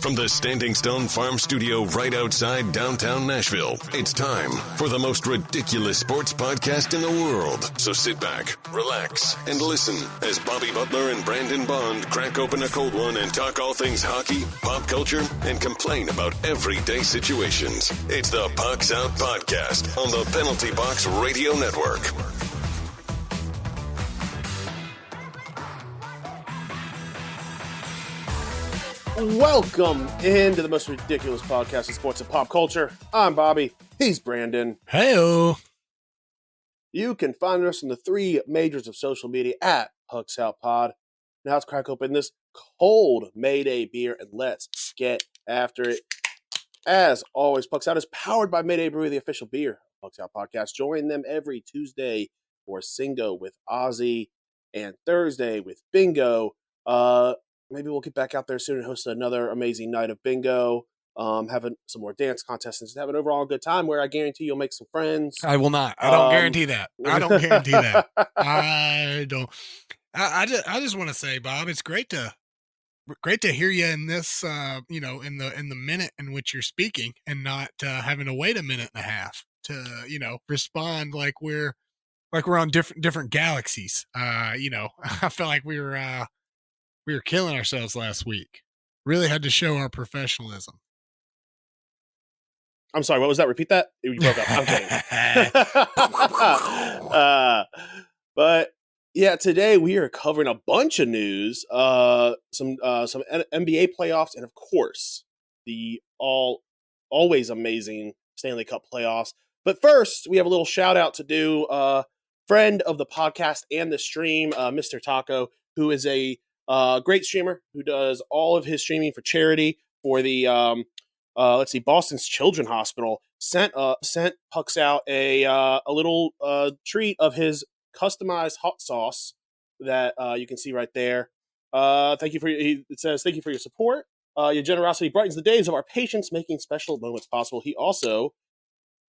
From the Standing Stone Farm Studio right outside downtown Nashville, it's time for the most ridiculous sports podcast in the world. So sit back, relax, and listen as Bobby Butler and Brandon Bond crack open a cold one and talk all things hockey, pop culture, and complain about everyday situations. It's the Pucks Out Podcast on the Penalty Box Radio Network. Welcome into the most ridiculous podcast in sports and pop culture. I'm Bobby. He's Brandon. Hey-o. You can find us on the three majors of social media at Pucks Out Pod. Now let's crack open this cold Mayday beer and let's get after it. As always, Pucks Out is powered by Mayday Brewery, the official beer of Pucks Out Podcast. Join them every Tuesday for Singo with Ozzy and Thursday with Bingo. Maybe we'll get back out there soon and host another amazing night of bingo, having some more dance contests, and just have an overall good time where I guarantee you'll make some friends. I will not. I don't guarantee that. I don't guarantee that. I don't. I just want to say, Bob, it's great to hear you in this, in the minute in which you're speaking and not having to wait a minute and a half to, respond like we're on different galaxies. I felt like we were killing ourselves last week. Really had to show our professionalism. I'm sorry, what was that? Repeat that? You broke up. I'm kidding. But yeah, today we are covering a bunch of news, some NBA playoffs, and of course the always amazing Stanley Cup playoffs. But first, we have a little shout out to do. Friend of the podcast and the stream, Mr. Taco, who is a great streamer who does all of his streaming for charity for the Boston's Children's Hospital. Sent Pucks Out a little treat of his customized hot sauce that you can see right there. Thank you it says thank you for your support. Your generosity brightens the days of our patients, making special moments possible. He also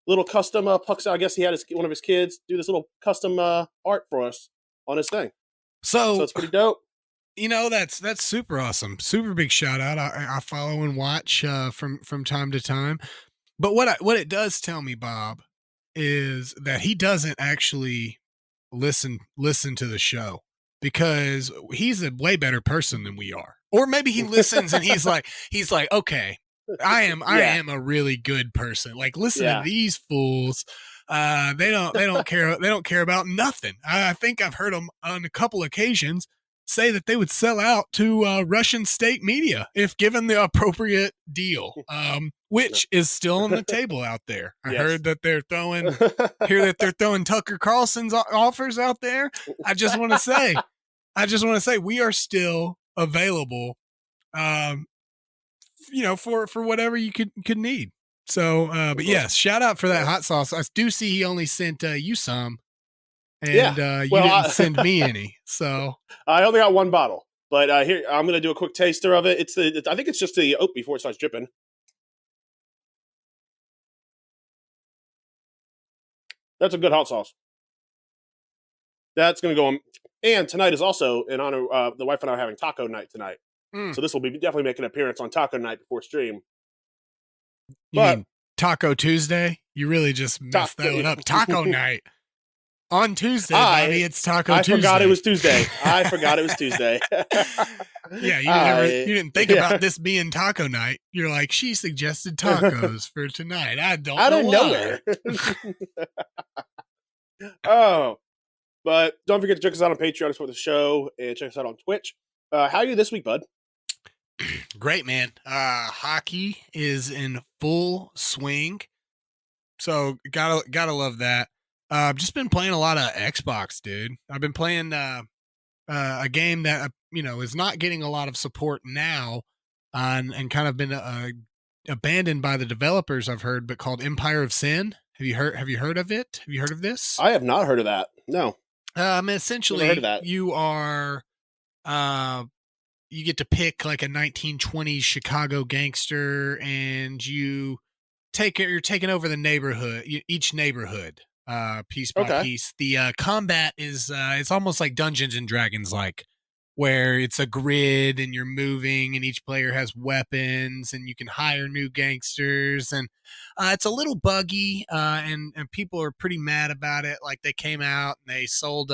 little custom Pucks Out. I guess he had one of his kids do this little custom art for us on his thing. So it's pretty dope. That's super awesome. Super big shout out. I follow and watch from time to time. But what it does tell me, Bob, is that he doesn't actually listen to the show because he's a way better person than we are. Or maybe he listens and he's like, okay, I am a really good person. Like, listen to these fools. They don't care about nothing. I think I've heard them on a couple occasions say that they would sell out to Russian state media if given the appropriate deal, which is still on the table out there. I heard that they're throwing Tucker Carlson's offers out there. I just want to say we are still available, for whatever you could need. So, but yes, shout out for that hot sauce. I do see he only sent you some. And you didn't send me any, so I only got one bottle. But here I'm going to do a quick taster of it. I think it's just the oat before it starts dripping. That's a good hot sauce. That's going to go on. And tonight is also in honor. The wife and I are having taco night tonight, so this will be definitely making an appearance on taco night before stream. You mean Taco Tuesday? You really just messed that one up. Taco night. On Tuesday, Bobby, it's Taco Tuesday. I forgot it was Tuesday. Yeah, you didn't think about this being taco night. You're like, she suggested tacos for tonight. I don't know why. But don't forget to check us out on Patreon to support the show and check us out on Twitch. How are you this week, bud? Great, man. Hockey is in full swing, so gotta love that. I've just been playing a lot of Xbox, dude. I've been playing a game that is not getting a lot of support now, and kind of been abandoned by the developers, I've heard, but called Empire of Sin. Have you heard of it? Have you heard of this? I have not heard of that. No. Essentially, heard of that. You are you get to pick like a 1920s Chicago gangster, and you're taking over the neighborhood, each neighborhood. Piece by piece. The combat is it's almost like Dungeons and Dragons, like where it's a grid and you're moving and each player has weapons and you can hire new gangsters. And it's a little buggy, and people are pretty mad about it. Like they came out and they sold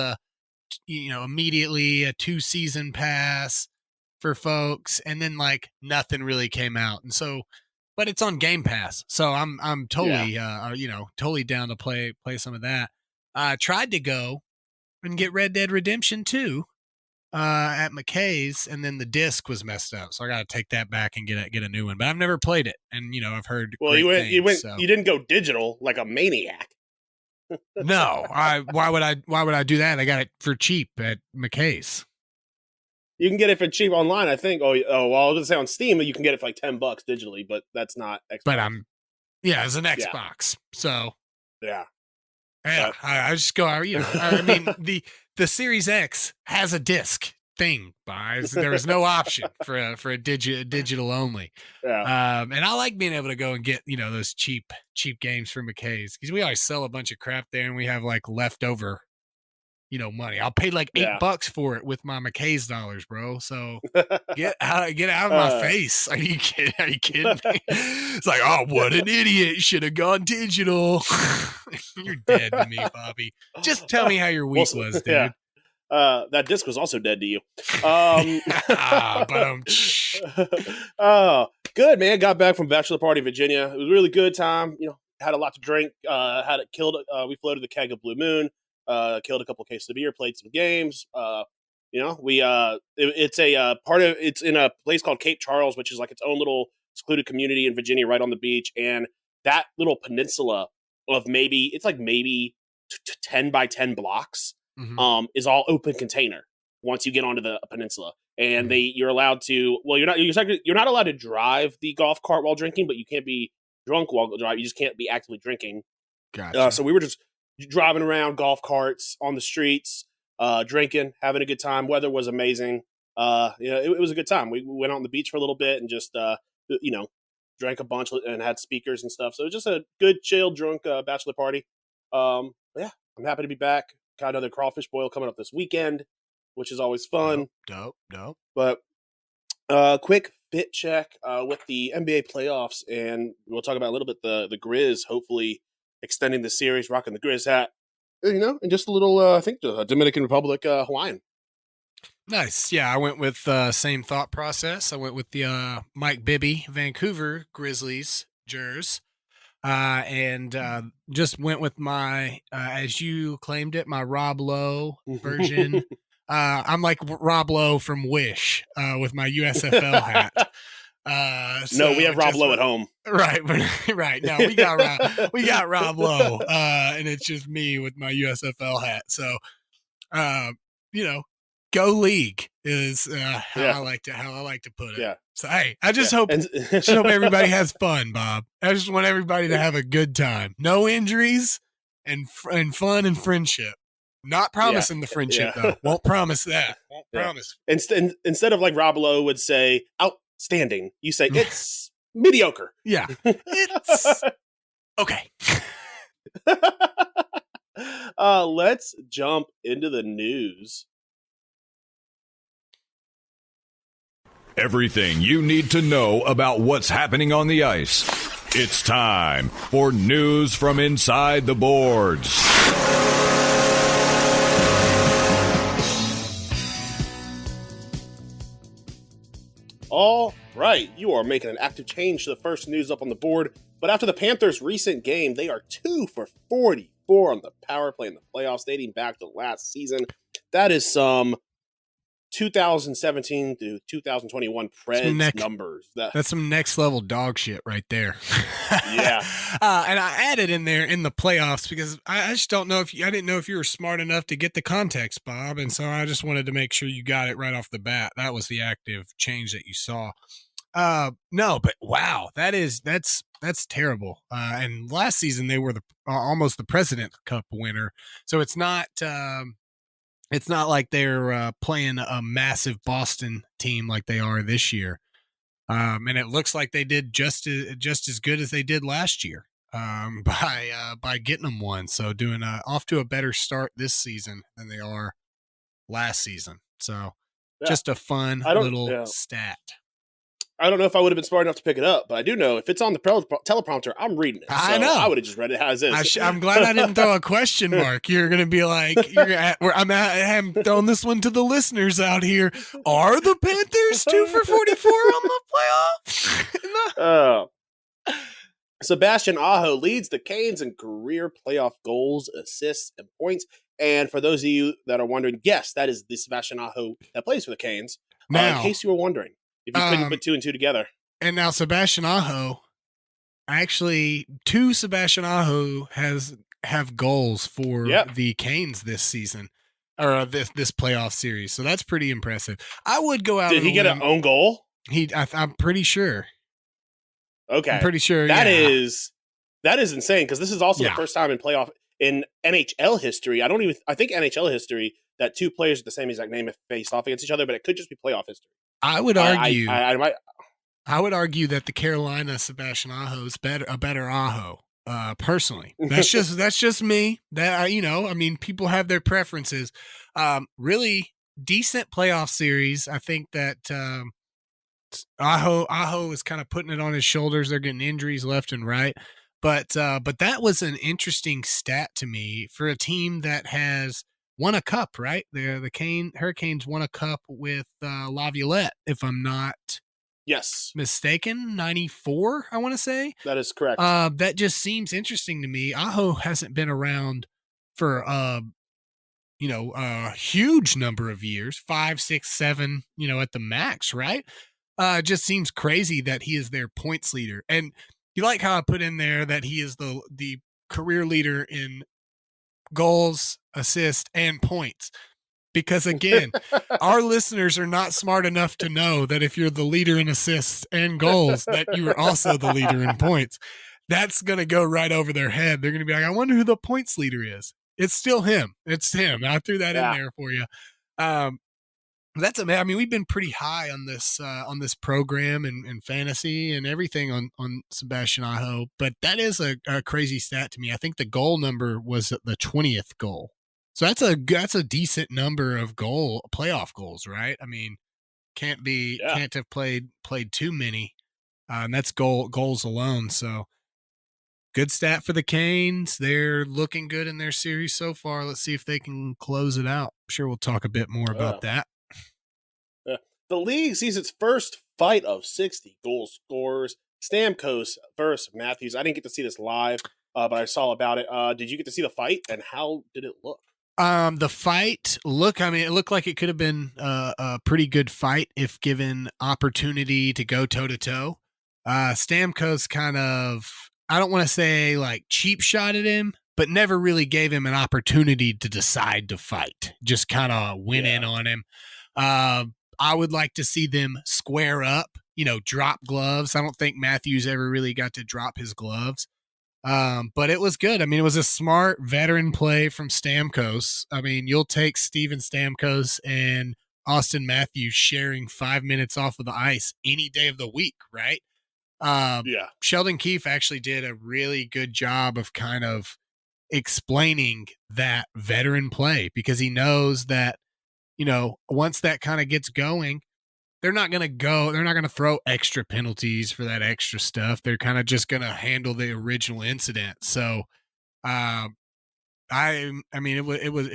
immediately a 2-season pass for folks, and then like nothing really came out. And so, but it's on Game Pass, so I'm totally totally down to play some of that. Tried to go and get Red Dead Redemption 2 at McKay's, and then the disc was messed up, so I got to take that back and get a new one. But I've never played it, and I've heard. Well, great you things, so. you didn't go digital like a maniac. No, why would I do that? I got it for cheap at McKay's. You can get it for cheap online, I think. Well, I was going to say on Steam, you can get it for like $10 digitally, but that's not Xbox. But it's an Xbox, so yeah. Yeah, I just go. I mean, the Series X has a disc thing, guys. There was no option for a digital only. Yeah. And I like being able to go and get those cheap games from McKay's, because we always sell a bunch of crap there, and we have like leftover money. I'll pay like $8 for it with my McKay's dollars, bro. So get out of my face. Are you kidding? Me? It's like, oh, what an idiot. Should have gone digital. You're dead to me, Bobby. Just tell me how your week was, dude. Yeah. That disc was also dead to you. Good, man. Got back from bachelor party in Virginia. It was a really good time. Had a lot to drink. We floated the keg of Blue Moon. Killed a couple of cases of beer, played some games. It's in a place called Cape Charles, which is like its own little secluded community in Virginia, right on the beach. And that little peninsula of maybe 10 by 10 blocks, is all open container once you get onto the peninsula. And you're allowed to, well, you're not allowed to drive the golf cart while drinking, but you can't be drunk while driving. You just can't be actively drinking. Gotcha. So we were just driving around golf carts on the streets, drinking, having a good time. Weather was amazing. It was a good time. We went out on the beach for a little bit and just, drank a bunch and had speakers and stuff. So it was just a good, chill, drunk bachelor party. I'm happy to be back. Got another crawfish boil coming up this weekend, which is always fun. Dope. But quick fit check with the NBA playoffs, and we'll talk about a little bit the Grizz, hopefully extending the series, rocking the Grizz hat, and just a little, I think, Dominican Republic Hawaiian. Nice. Yeah, I went with same thought process. I went with the Mike Bibby Vancouver Grizzlies jers, and just went with my, as you claimed it, my Rob Lowe version. I'm like Rob Lowe from Wish with my USFL hat. No, we have Rob Lowe at home. Right. No, we got Rob Lowe, and it's just me with my USFL hat. So, go league is how I like to put it. Yeah. So hey, I just hope everybody has fun, Bob. I just want everybody to have a good time. No injuries and fun and friendship. Not promising the friendship though. Won't promise that. Won't promise. Instead of like Rob Lowe would say outstanding, you say it's mediocre. Yeah. It's okay. Let's jump into the news. Everything you need to know about what's happening on the ice. It's time for news from inside the boards. All right, you are making an active change to the first news up on the board. But after the Panthers' recent game, they are 2 for 44 on the power play in the playoffs, dating back to last season. That is some 2017 to 2021 Preds numbers. That's some next level dog shit right there. Yeah. And I added in there in the playoffs because I just don't know I didn't know if you were smart enough to get the context, Bob. And so I just wanted to make sure you got it right off the bat. That was the active change that you saw. No, but wow, that's terrible. And last season they were almost the President's Cup winner. So it's not like they're playing a massive Boston team like they are this year. And it looks like they did just as good as they did last year by getting them one. So doing off to a better start this season than they are last season. So Yeah. Just a fun I don't- little yeah. stat. I don't know if I would have been smart enough to pick it up, but I do know if it's on the teleprompter, I'm reading it. I So know. I would have just read it as is. I'm glad I didn't throw a question mark. You're going to be like, I'm throwing this one to the listeners out here. Are the Panthers 2 for 44 on the playoff? Sebastian Aho leads the Canes in career playoff goals, assists, and points. And for those of you that are wondering, yes, that is the Sebastian Aho that plays for the Canes. Now, in case you were wondering, if you couldn't put two and two together. And now Sebastian Aho, actually, 2 Sebastian Aho have goals for the Canes this season, or this playoff series. So that's pretty impressive. I would go out. Did he get an own goal? I'm pretty sure. Okay, I'm pretty sure that is insane because this is also the first time in NHL history. I think NHL history that 2 players with the same exact name have faced off against each other, but it could just be playoff history. I would argue. I would argue that the Carolina Sebastian Aho is a better Aho. Personally, that's just me. That people have their preferences. Really decent playoff series. I think that Aho is kind of putting it on his shoulders. They're getting injuries left and right. But that was an interesting stat to me for a team that has won a cup, right? The Hurricanes won a cup with Laviolette, if I'm not mistaken. 94, I want to say. That is correct. That just seems interesting to me. Aho hasn't been around for a huge number of years, 5, 6, 7, at the max, right? Just seems crazy that he is their points leader. And you like how I put in there that he is the career leader in goals, assists, and points. Because again, our listeners are not smart enough to know that if you're the leader in assists and goals, that you are also the leader in points. That's going to go right over their head. They're going to be like, I wonder who the points leader is. It's still him. It's him. I threw that in there for you. That's amazing. I mean, we've been pretty high on this program and fantasy and everything on Sebastian Aho, but that is a crazy stat to me. I think the goal number was the 20th goal, so that's a decent number of playoff goals, right? I mean, can't have played too many, and that's goals alone. So good stat for the Canes. They're looking good in their series so far. Let's see if they can close it out. I'm sure we'll talk a bit more about that. The league sees its first fight of 60 goal scorers. Stamkos versus Matthews. I didn't get to see this live, but I saw about it. Did you get to see the fight, and how did it look? The fight, it looked like it could have been a pretty good fight if given opportunity to go toe-to-toe. Stamkos kind of, I don't want to say like cheap shot at him, but never really gave him an opportunity to decide to fight. Just kind of went in on him. I would like to see them square up, drop gloves. I don't think Matthews ever really got to drop his gloves. But it was good. I mean, it was a smart veteran play from Stamkos. I mean, you'll take Steven Stamkos and Austin Matthews sharing 5 minutes off of the ice any day of the week, right? Sheldon Keefe actually did a really good job of kind of explaining that veteran play because he knows that, once that kind of gets going, they're not going to throw extra penalties for that extra stuff. They're kind of just going to handle the original incident. So, it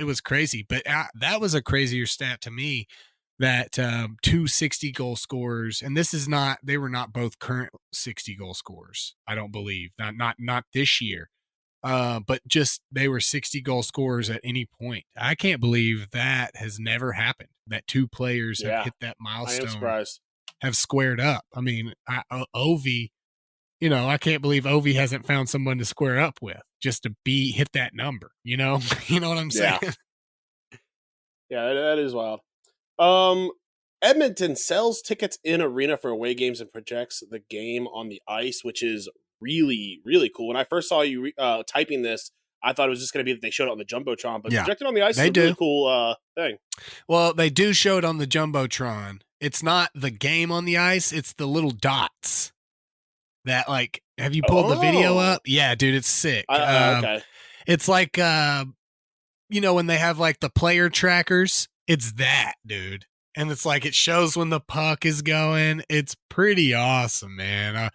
was crazy, but that was a crazier stat to me that 2 60 goal scorers, and they were not both current 60 goal scorers. I don't believe not this year. But just they were 60 goal scorers at any point. I can't believe that has never happened, that 2 players have hit that milestone. I am surprised. Have squared up. I mean, Ovi, I can't believe Ovi hasn't found someone to square up with just to hit that number, you know what I'm saying? Yeah, that is wild. Edmonton sells tickets in arena for away games and projects the game on the ice, which is really, really cool. When I first saw you typing this, I thought it was just going to be that they showed it on the Jumbotron, but projected on the ice is a really cool thing. Well, they do show it on the Jumbotron. It's not the game on the ice, it's the little dots that, like, have you pulled the video up? Yeah, dude, it's sick. Okay. It's like, when they have, like, the player trackers, it's that, dude. and it's like it shows when the puck is going. It's pretty awesome, man.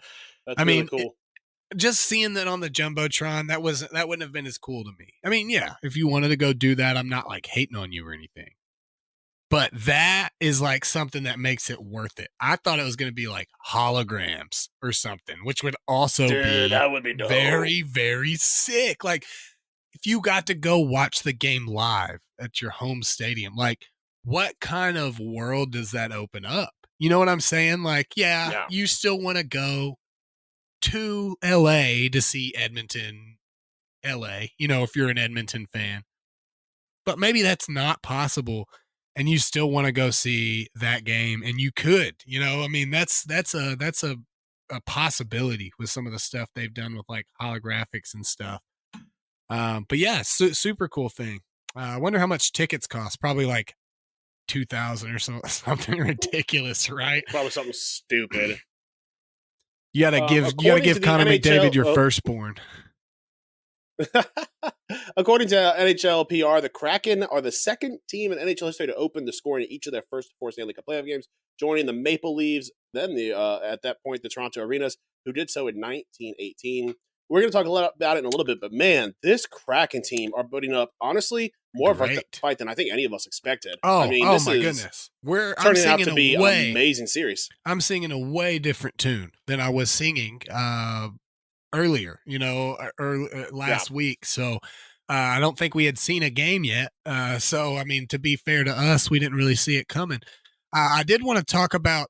That's I really mean, cool. just seeing that on the Jumbotron, that wouldn't have been as cool to me. I mean, yeah, if you wanted to go do that, I'm not like hating on you or anything. But that is like something that makes it worth it. I thought it was going to be like holograms or something, which would also be that would be dope. very, very sick. Like if you got to go watch the game live at your home stadium, like what kind of world does that open up? You know what I'm saying? Like, yeah. You still want to go to LA to see Edmonton, LA, you know, if you're an Edmonton fan. But maybe that's not possible and you still want to go see that game, and you could, you know, I mean, that's a possibility with some of the stuff they've done with like holographics and stuff. But yeah, super cool thing. I wonder how much tickets cost. Probably like 2,000 or something ridiculous, right? Probably something stupid. You gotta give Connor McDavid your firstborn. According to NHL PR, the Kraken are the second team in NHL history to open the scoring in each of their first 4 Stanley Cup playoff games, joining the Maple Leafs, then at that point the Toronto Arenas, who did so in 1918. We're going to talk a lot about it in a little bit, but man, this Kraken team are putting up, honestly, more of a fight than I think any of us expected. Oh, I mean, oh my goodness. Turning out to be an amazing series. I'm singing a way different tune than I was singing earlier, you know, last week. So I don't think we had seen a game yet. So, I mean, to be fair to us, we didn't really see it coming. I did want to talk about,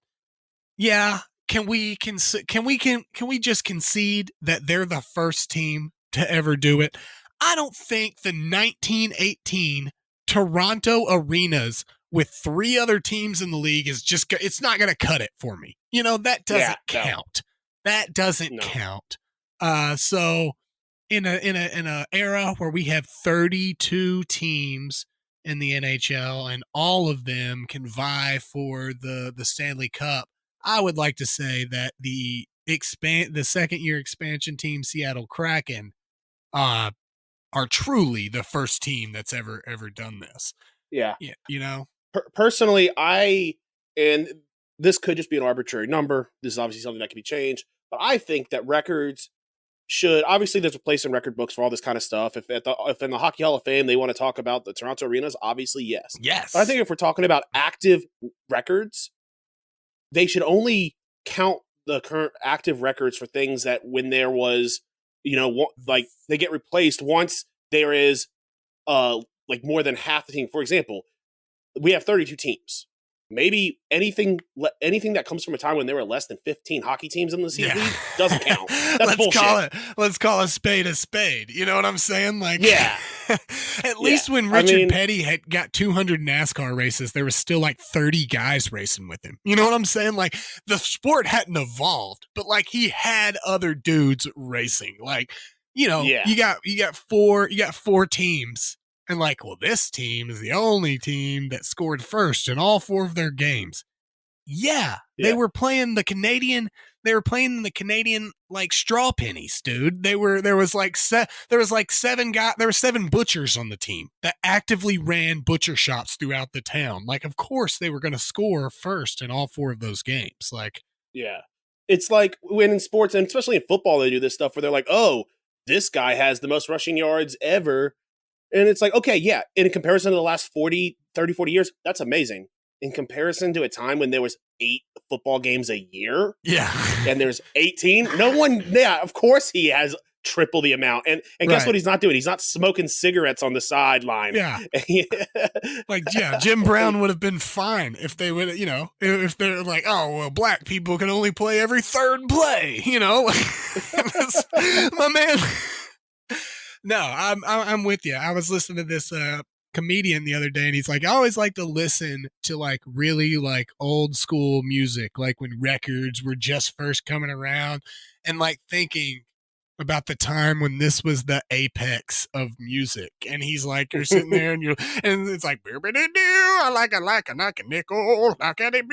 can we just concede that they're the first team to ever do it? I don't think the 1918 Toronto Arenas with 3 other teams in the league it's not going to cut it for me. You know, that doesn't count. That doesn't count. So in a era where we have 32 teams in the NHL and all of them can vie for the Stanley Cup, I would like to say that the second year expansion team, Seattle Kraken, are truly the first team that's ever done this. Yeah. You know, personally, and this could just be an arbitrary number. This is obviously something that can be changed, but I think that records should, obviously there's a place in record books for all this kind of stuff. If in the Hockey Hall of Fame they want to talk about the Toronto Arenas, obviously yes. Yes. But I think if we're talking about active records, they should only count the current active records for things that when there was, you know, like they get replaced once there is like more than half the team. For example, we have 32 teams. Maybe anything that comes from a time when there were less than 15 hockey teams in the league doesn't count. That's bullshit. Let's call a spade a spade. You know what I'm saying? Like, at least when Richard Petty had got 200 NASCAR races, there was still like 30 guys racing with him. You know what I'm saying? Like the sport hadn't evolved, but like he had other dudes racing. Like, you know, you got four teams. And like, well, this team is the only team that scored first in all 4 of their games. They were playing the Canadian. They were playing in the Canadian like straw pennies, dude. There was 7 butchers on the team that actively ran butcher shops throughout the town. Like, of course, they were going to score first in all 4 of those games. Like, it's like when in sports and especially in football, they do this stuff where they're like, oh, this guy has the most rushing yards ever. And it's like, okay, in comparison to the last 40 years, that's amazing. In comparison to a time when there was 8 football games a year, and there's 18, of course he has triple the amount. And guess what he's not doing? He's not smoking cigarettes on the sideline. Jim Brown would have been fine if they would, you know, if they're like, oh, well, black people can only play every 3rd play, you know? My man... No, I'm with you. I was listening to this comedian the other day, and he's like, I always like to listen to like really like old school music, like when records were just first coming around, and like thinking about the time when this was the apex of music. And he's like, you're sitting there and it's like, I like a knock a nickel, knock at it,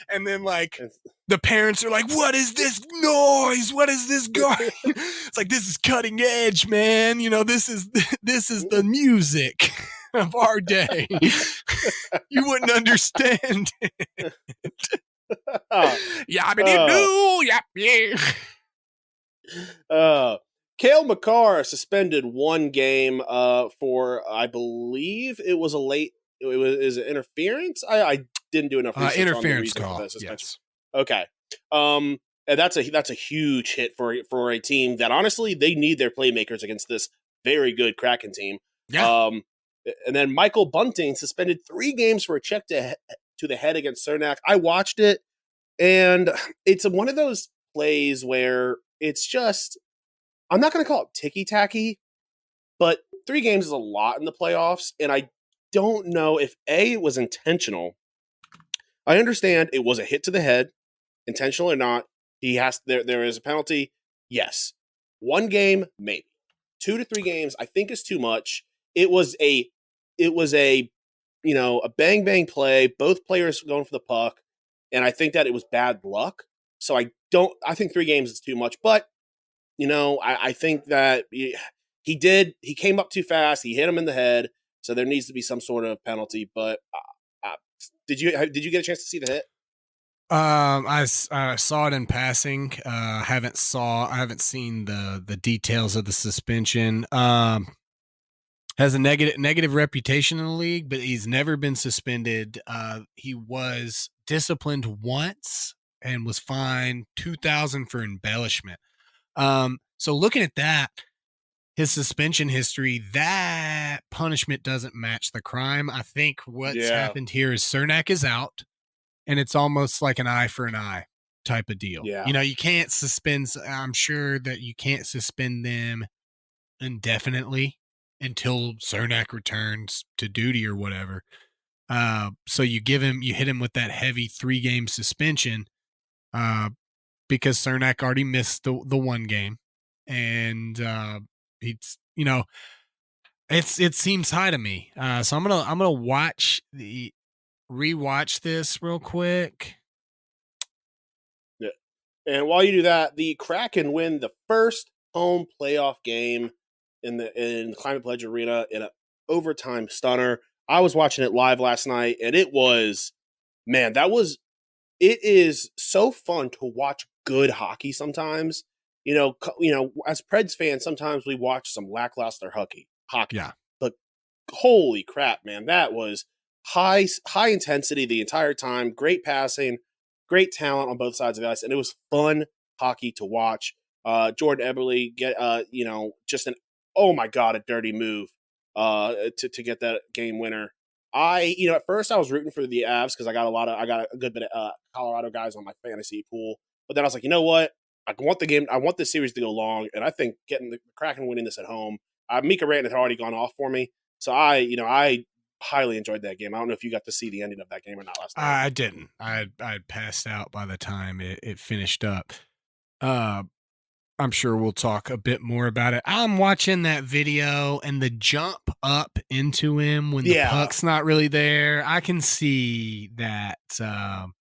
and then like the parents are like, what is this noise? What is this going? It's like, this is cutting edge, man. You know, this is the music. of our day, you wouldn't understand. Yabbity-doo, yap, yeah. Cale Makar suspended one game for, I believe it was is it interference? I didn't do enough research Interference on the reason call. for that suspension. Yes. Okay. And that's a huge hit for a team that honestly they need their playmakers against this very good Kraken team. Yeah. And then Michael Bunting suspended 3 games for a check to the head against Cernak. I watched it, and it's one of those plays where it's just, I'm not going to call it ticky-tacky, but 3 games is a lot in the playoffs, and I don't know if it was intentional. I understand it was a hit to the head, intentional or not. There is a penalty. Yes. 1 game, maybe. 2 to 3 games, I think is too much. It was a bang bang play, both players going for the puck, and I think that it was bad luck. So I think 3 games is too much, but I think that he came up too fast, he hit him in the head, so there needs to be some sort of penalty. But did you get a chance to see the hit? I saw it in passing. I haven't seen the details of the suspension. Has a negative reputation in the league, but he's never been suspended. He was disciplined once and was fined $2,000 for embellishment. So looking at that, his suspension history, that punishment doesn't match the crime. I think what's happened here is Cernak is out, and it's almost like an eye for an eye type of deal. Yeah. You can't suspend. I'm sure that you can't suspend them indefinitely until Cernak returns to duty or whatever. So you hit him with that heavy 3-game suspension, because Cernak already missed the 1 game, and it seems high to me. So I'm gonna rewatch this real quick. Yeah. And while you do that, the Kraken win the first home playoff game in the Climate Pledge Arena in an overtime stunner. I was watching it live last night, and it is so fun to watch good hockey sometimes. As Preds fans, sometimes we watch some lackluster hockey. Yeah. But holy crap, man, that was high intensity the entire time. Great passing, great talent on both sides of the ice, and it was fun hockey to watch. Jordan Eberle just a dirty move to get that game winner. At first I was rooting for the Avs because I got a good bit of Colorado guys on my fantasy pool, but then I was like, you know what? I want this series to go long, and I think getting the Kraken winning this at home. Mika Rantanen had already gone off for me, so I highly enjoyed that game. I don't know if you got to see the ending of that game or not last night. I didn't. I passed out by the time it finished up. I'm sure we'll talk a bit more about it. I'm watching that video, and the jump up into him when the puck's not really there. I can see that. Happening.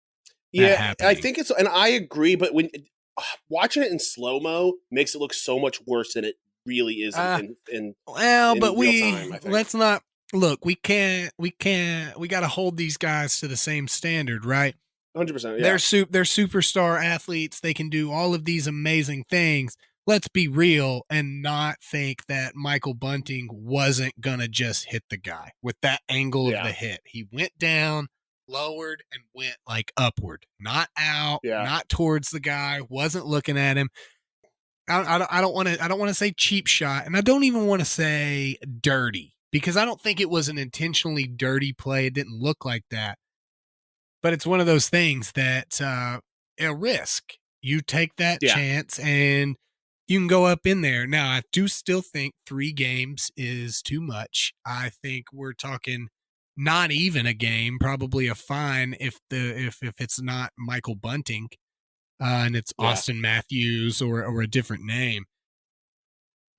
I think it's, and I agree, but when watching it in slow-mo makes it look so much worse than it really is in but real time, I think. Let's not look. We got to hold these guys to the same standard, right? 100%. Yeah. They're superstar athletes. They can do all of these amazing things. Let's be real and not think that Michael Bunting wasn't gonna just hit the guy with that angle of the hit. He went down, lowered, and went like upward, not out, not towards the guy. Wasn't looking at him. I don't want to say cheap shot, and I don't even want to say dirty, because I don't think it was an intentionally dirty play. It didn't look like that. But it's one of those things that a risk. You take that chance, and you can go up in there. Now, I do still think 3 games is too much. I think we're talking not even a game, probably a fine if it's not Michael Bunting, and it's Austin Matthews or a different name.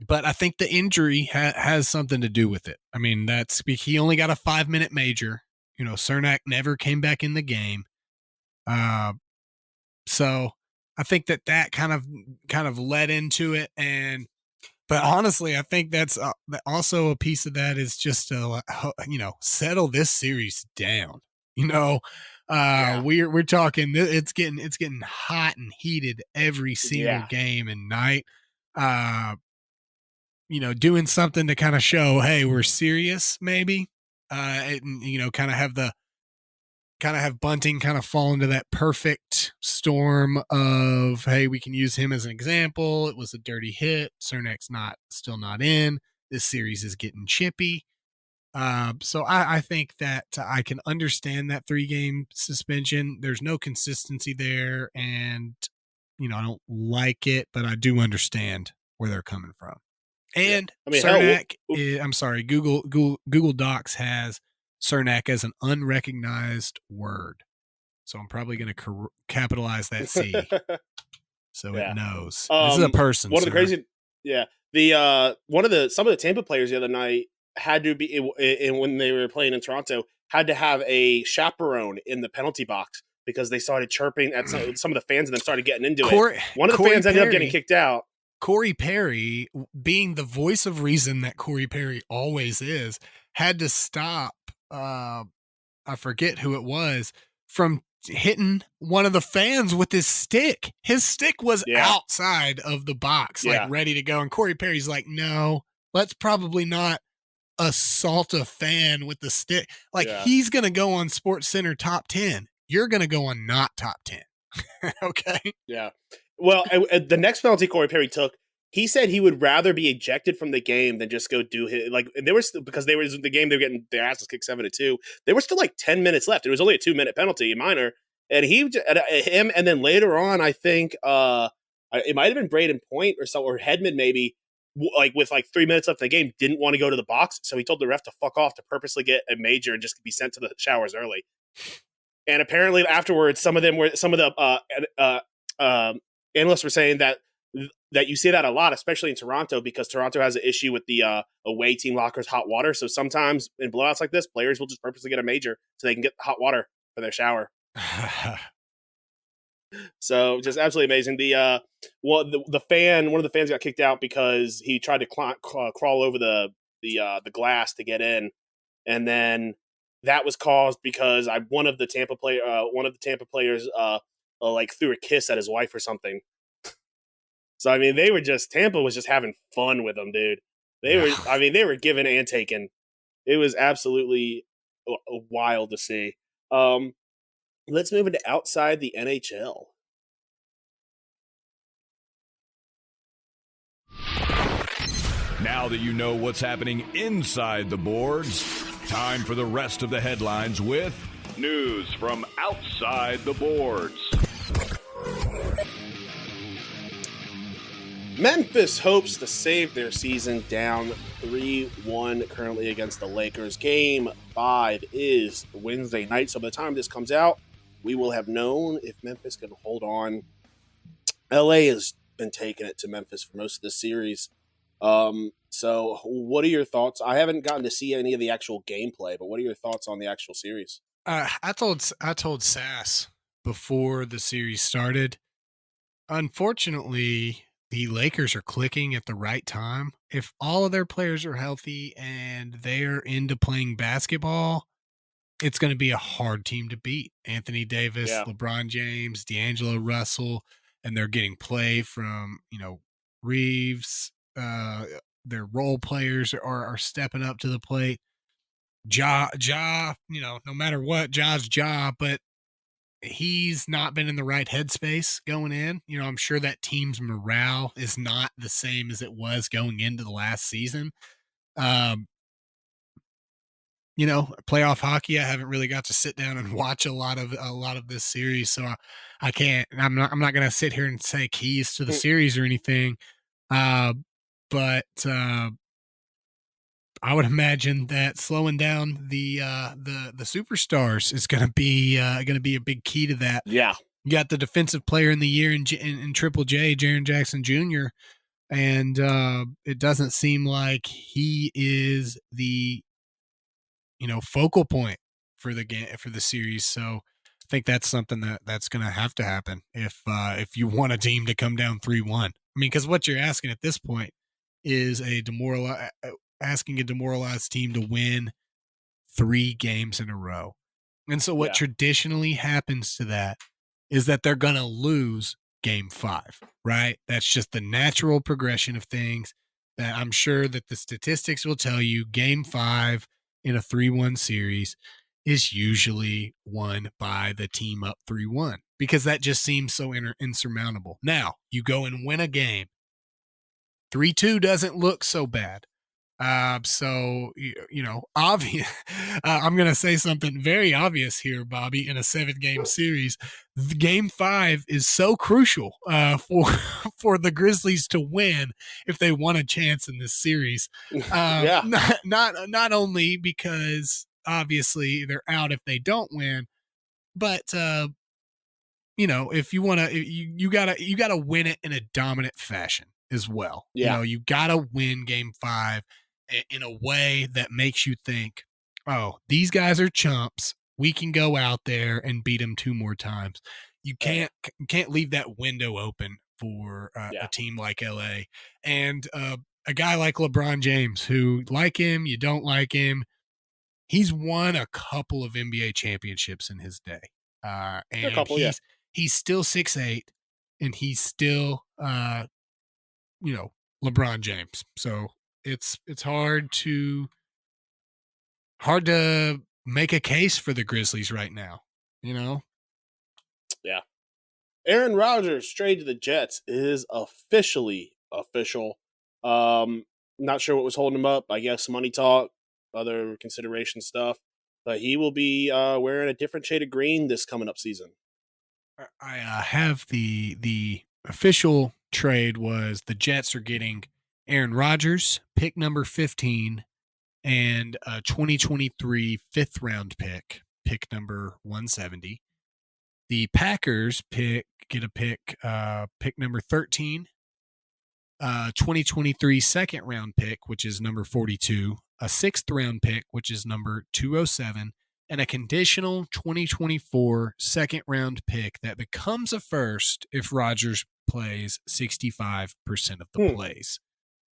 But I think the injury has something to do with it. I mean, he only got a 5-minute major. Cernak never came back in the game. So I think that kind of led into it. And But honestly, I think that's also a piece of that is just to, settle this series down. We're talking. It's getting hot and heated every single Yeah. game and night. Doing something to kind of show, hey, we're serious, maybe. Kind of have Bunting kind of fall into that perfect storm of, hey, we can use him as an example. It was a dirty hit. Cernak's still not in. This series is getting chippy. So I think that I can understand that 3-game suspension. There's no consistency there, and I don't like it, but I do understand where they're coming from. And Cernak, I'm sorry, Google Docs has Cernak as an unrecognized word. So I'm probably going to capitalize that C so it knows. This is a person. One of the crazy, some of the Tampa players the other night had to be when they were playing in Toronto had to have a chaperone in the penalty box because they started chirping at some of the fans and then started getting into it. One of the fans ended up getting kicked out. Corey Perry, being the voice of reason that Corey Perry always is, had to stop. I forget who it was from hitting one of the fans with his stick. His stick was outside of the box, like ready to go. And Corey Perry's like, no, let's probably not assault a fan with the stick. Like he's going to go on Sports Center top 10. You're going to go on not top 10. Okay. Yeah. Well, the next penalty Corey Perry took, he said he would rather be ejected from the game than just go do his, like, they were still, because they were the game, they were getting their asses kicked 7-2. There were still like 10 minutes left. It was only a 2-minute penalty, minor. And him, and then later on, I think it might have been Braden Point or Hedman maybe, like with like 3 minutes left in the game, didn't want to go to the box. So he told the ref to fuck off to purposely get a major and just be sent to the showers early. And apparently afterwards, some of the analysts were saying that you see that a lot, especially in Toronto, because Toronto has an issue with the away team lockers hot water. So sometimes in blowouts like this, players will just purposely get a major so they can get hot water for their shower. So just absolutely amazing. One of the fans got kicked out because he tried to crawl over the glass to get in, and then that was caused because one of the Tampa players like threw a kiss at his wife or something. So I mean, Tampa was just having fun with them, dude. They were giving and taking. It was absolutely wild to see. Let's move into outside the NHL. Now that you know what's happening inside the boards, time for the rest of the headlines with news from outside the boards. Memphis hopes to save their season, down 3-1 currently against the Lakers. Game 5 is Wednesday night, so by the time this comes out, we will have known if Memphis can hold on. LA has been taking it to Memphis for most of the series. So what are your thoughts? I haven't gotten to see any of the actual gameplay, but what are your thoughts on the actual series? I told Sass before the series started, unfortunately, the Lakers are clicking at the right time. If all of their players are healthy and they're into playing basketball, it's going to be a hard team to beat. Anthony Davis, LeBron James, D'Angelo Russell, and they're getting play from, Reeves. Their role players are stepping up to the plate. Ja, no matter what, Ja's Ja, but he's not been in the right headspace going in. I'm sure that team's morale is not the same as it was going into the last season. Playoff hockey, I haven't really got to sit down and watch a lot of this series, so I can't. I'm not going to sit here and say keys to the series or anything. But I would imagine that slowing down the superstars is going to be a big key to that. Yeah, you got the defensive player in the year in Triple J, Jaren Jackson Jr., and it doesn't seem like he is the focal point for the game, for the series. So I think that's something that's going to have to happen if you want a team to come down 3-1. I mean, because what you're asking at this point is asking a demoralized team to win 3 games in a row. And so what traditionally happens to that is that they're going to lose game 5, right? That's just the natural progression of things. That I'm sure that the statistics will tell you game 5 in a 3-1 series is usually won by the team up 3-1 because that just seems so insurmountable. Now, you go and win a game. 3-2 doesn't look so bad. So, obvious. I'm going to say something very obvious here, Bobby. In a 7-game series, game 5 is so crucial for the Grizzlies to win if they want a chance in this series. Not only because obviously they're out if they don't win, but if you want to, you gotta win it in a dominant fashion as well. You gotta win game 5 in a way that makes you think, oh, these guys are chumps. We can go out there and beat them 2 more times. You can't leave that window open for a team like LA and a guy like LeBron James, who, like him, you don't like him. He's won a couple of NBA championships in his day, and he's still 6'8", and he's still LeBron James. So it's hard to make a case for the Grizzlies right now, Yeah. Aaron Rodgers trade to the Jets is officially official. Not sure what was holding him up. I guess money talk, other consideration stuff. But he will be wearing a different shade of green this coming up season. I have the official trade was the Jets are getting Aaron Rodgers, pick number 15, and a 2023 5th-round pick number 170. The Packers get a pick number 13, 2023 2nd-round pick, which is number 42, a 6th-round pick, which is number 207, and a conditional 2024 2nd-round pick that becomes a first if Rodgers plays 65% of the plays.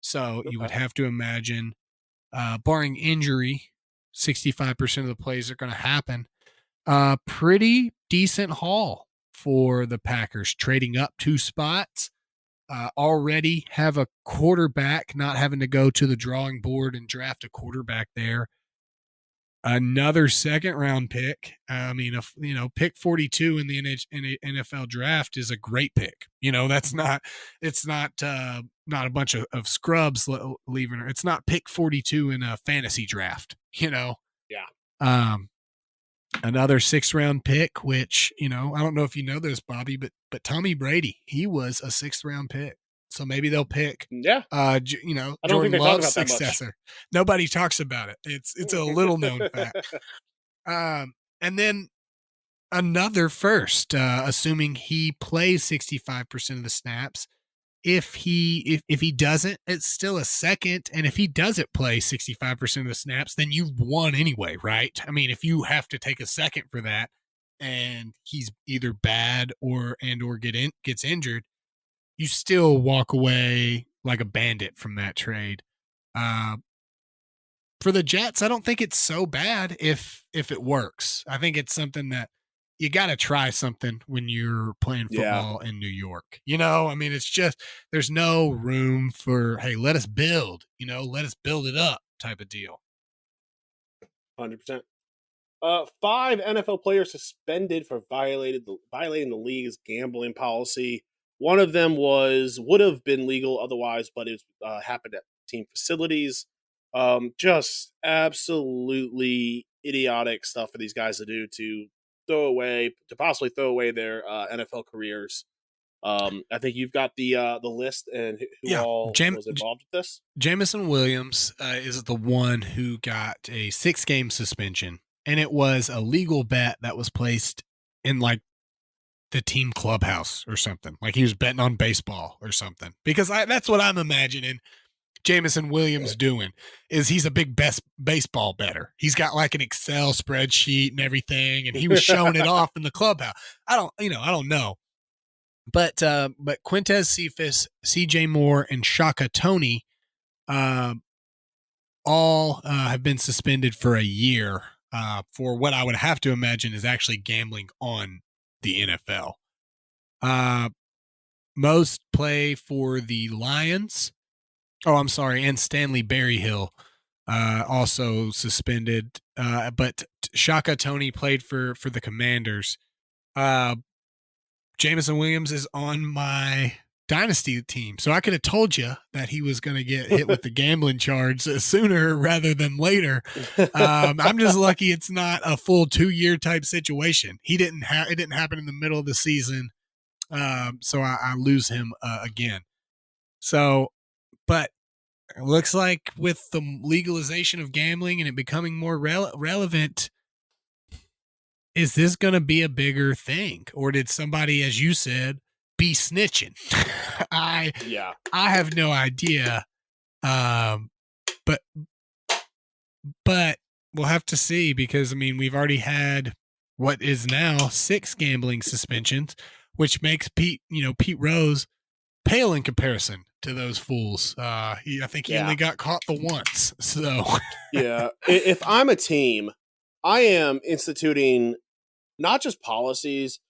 So you would have to imagine, barring injury, 65% of the plays are going to happen. Pretty decent haul for the Packers, trading up 2 spots. Already have a quarterback, not having to go to the drawing board and draft a quarterback there. Another 2nd-round pick. Pick 42 in the NFL draft is a great pick. It's not a bunch of scrubs leaving her. It's not pick 42 in a fantasy draft, Yeah. Another 6th-round pick, which, I don't know if you know this, Bobby, but Tommy Brady, he was a 6th-round pick. So maybe they'll pick, Jordan Love's successor. Nobody talks about it. It's a little known fact. And then another first, assuming he plays 65% of the snaps. If he doesn't, it's still a second. And if he doesn't play 65% of the snaps, then you've won anyway, right? I mean, if you have to take a second for that and he's either bad or gets injured, you still walk away like a bandit from that trade. For the Jets, I don't think it's so bad if it works. I think it's something that you got to try something when you're playing football in New York. It's just, there's no room for, hey, let us build, let us build it up type of deal. 100%. 5 NFL players suspended for violating the league's gambling policy. One of them would have been legal otherwise, but it happened at team facilities. Just absolutely idiotic stuff for these guys to do to possibly throw away their NFL careers. I think you've got the list and who all was involved with this. Jameson Williams is the one who got a 6-game suspension, and it was a legal bet that was placed in like the team clubhouse or something. Like he was betting on baseball or something, because that's what I'm imagining Jameson Williams doing is he's a big baseball bettor. He's got like an Excel spreadsheet and everything, and he was showing it off in the clubhouse. I don't know. But Quintez Cephas, CJ Moore, and Shaka Toney all have been suspended for a year for what I would have to imagine is actually gambling on the NFL. Most play for the Lions. Oh, I'm sorry, and Stanley Berryhill also suspended. But Shaka Toney played for the Commanders. Jameson Williams is on my dynasty team, so I could have told you that he was going to get hit with the gambling charge sooner rather than later. I'm just lucky it's not a full 2-year type situation. It didn't happen in the middle of the season, so I lose him again. So, but it looks like with the legalization of gambling and it becoming more relevant, is this going to be a bigger thing? Or did somebody, as you said, be snitching? I have no idea. But we'll have to see, because I mean, we've already had what is now 6 gambling suspensions, which makes Pete Rose pale in comparison to those fools. I think he only got caught the once. So yeah, if I'm a team, I am instituting not just policies,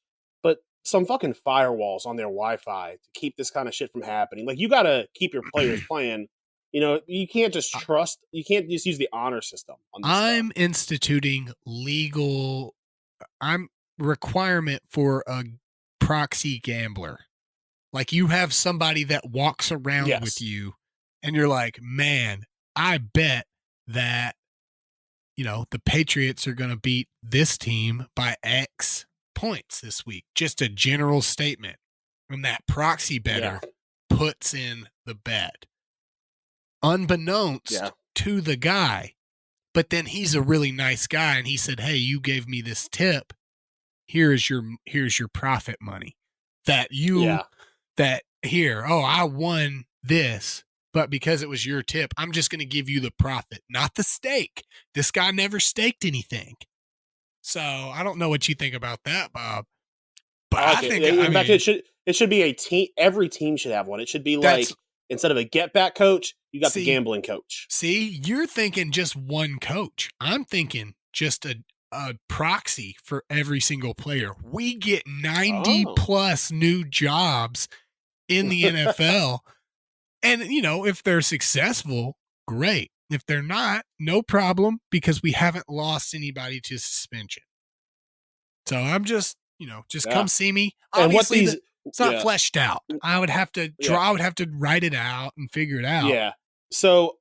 but some fucking firewalls on their Wi-Fi to keep this kind of shit from happening. Like, you got to keep your players playing. You know, you can't just trust. You can't just use the honor system on this I'm stuff. instituting requirement for a proxy gambler. Like, you have somebody that walks around with you and you're like, man, I bet that, the Patriots are going to beat this team by X points this week. Just a general statement. And that proxy bettor puts in the bet, unbeknownst to the guy. But then he's a really nice guy, and he said, hey, you gave me this tip. Here's your profit money that I won this. But because it was your tip, I'm just going to give you the profit, not the stake. This guy never staked anything. So I don't know what you think about that, Bob. But I think it should be a team. Every team should have one. It should be like, instead of a get back coach, you got the gambling coach. See, you're thinking just one coach. I'm thinking just a proxy for every single player. We get 90 plus new jobs in the NFL. And, if they're successful, great. If they're not, no problem, because we haven't lost anybody to suspension. So I'm just, come see me. Obviously, it's not fleshed out. I would have to I would have to write it out and figure it out. Yeah. So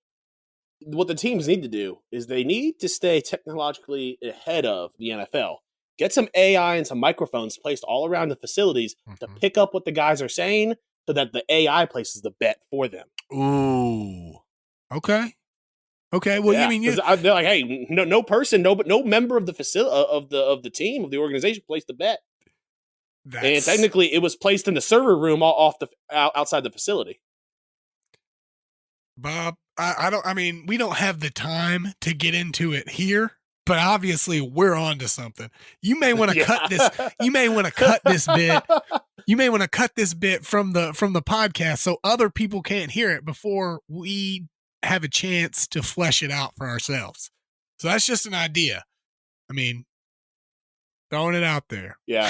what the teams need to do is they need to stay technologically ahead of the NFL. Get some AI and some microphones placed all around the facilities to pick up what the guys are saying, so that the AI places the bet for them. Ooh. Okay. Well, you mean they're like, hey, no person, no member of the facility of the team of the organization placed the bet. And technically, it was placed in the server room outside the facility. Bob, we don't have the time to get into it here, but obviously we're on to something. You may want to cut this. You may want to cut this bit. You may want to cut this bit from the podcast so other people can't hear it before we have a chance to flesh it out for ourselves. So that's just an idea. I mean, throwing it out there. Yeah.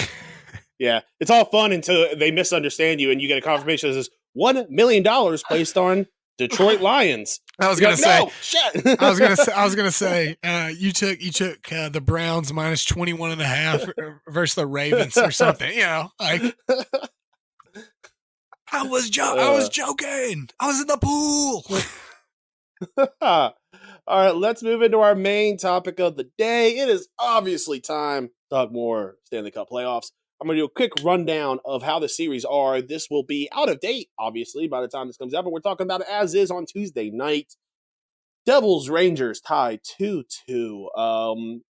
Yeah. It's all fun until they misunderstand you and you get a confirmation that says $1 million placed on Detroit Lions. I was going to say, no, shit. I was going to say, you took the Browns minus 21.5 versus the Ravens or something, like I was joking. I was in the pool. All right, let's move into our main topic of the day. It is obviously time to talk more Stanley Cup playoffs. I'm going to do a quick rundown of how the series are. This will be out of date, obviously, by the time this comes out, but we're talking about it as is on Tuesday night. Devils Rangers tied 2-2.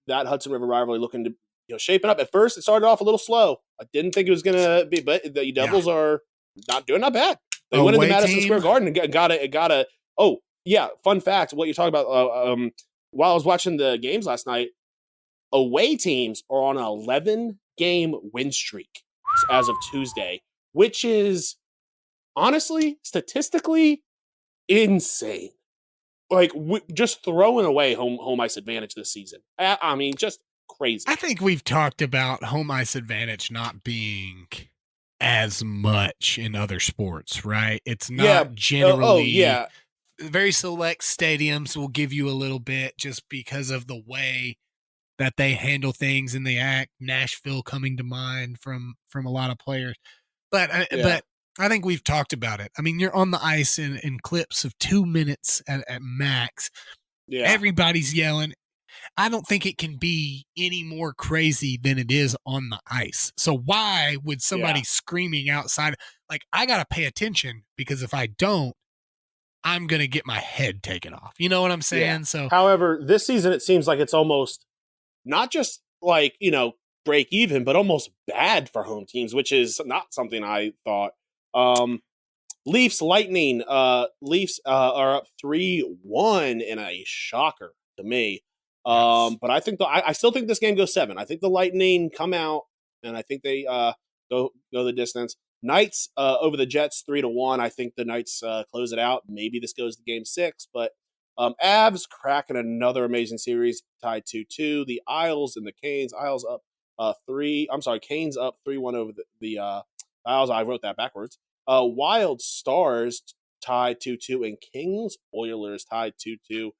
That Hudson River rivalry looking to shaping up. At first, it started off a little slow. I didn't think it was going to be, but the Devils are not bad. They went into Madison Square Garden and got a. Oh yeah, fun fact. What you're talking about? While I was watching the games last night, away teams are on an 11-game win streak as of Tuesday, which is honestly, statistically, insane. Like just throwing away home ice advantage this season. I mean, just crazy. I think we've talked about home ice advantage not being as much in other sports, right? It's not generally. Yeah. Very select stadiums will give you a little bit just because of the way that they handle things and they act. Nashville coming to mind from a lot of players, but I think we've talked about it. I mean, you're on the ice in clips of 2 minutes at max. Yeah. Everybody's yelling. I don't think it can be any more crazy than it is on the ice. So why would somebody screaming outside? Like, I got to pay attention because if I don't, I'm going to get my head taken off. You know what I'm saying? Yeah. So, however, this season, it seems like it's almost not just like, break even, but almost bad for home teams, which is not something I thought. Leafs Lightning. Leafs are up 3-1 in a shocker to me. Yes. But I think I still think this game goes 7. I think the Lightning come out and I think they go the distance. Knights over the Jets 3-1. I think the Knights close it out. Maybe this goes to game 6, but Avs cracking another amazing series, tied 2-2. The Isles and the Canes. Isles up Canes up 3-1 over the Isles. I wrote that backwards. Wild Stars tied 2-2 and Kings Oilers tied 2-2.